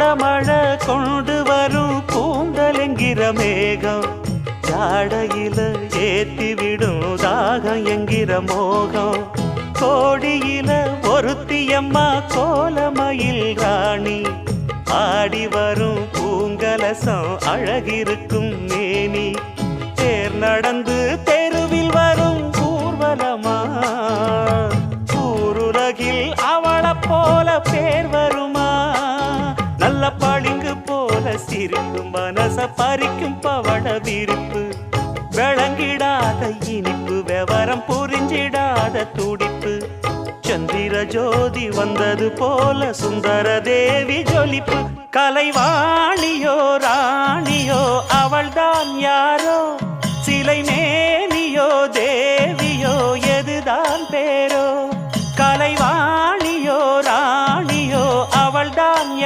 கோடமழை கொண்டு வரும் கூந்தல் என்கிற மேகம் ஜாடையில ஏத்திவிடும் தாகம் என்கிற மோகம் கோடியில ஒருத்தியம்மா கோலமயில் ராணி ஆடி வரும் பூங்கலசம் அழகிருக்கும் மேனி தேர் நடந்து தெருவில் வரும் ஊர்வலமா ஊருலகில் அவளை போல பேர் வருமா நல்ல பளிங்கு போல சிரிக்கும் மனச பறிக்கும் பவள விரிப்பு விளங்கிடாத இனிப்பு விவரம் புரிஞ்சிடாத துடிப்பு சந்திர ஜோதி வந்தது போல சுந்தர தேவி ஜொலிப்பு கலைவாணியோ ராணியோ அவள்தான் யாரோ சிலை மே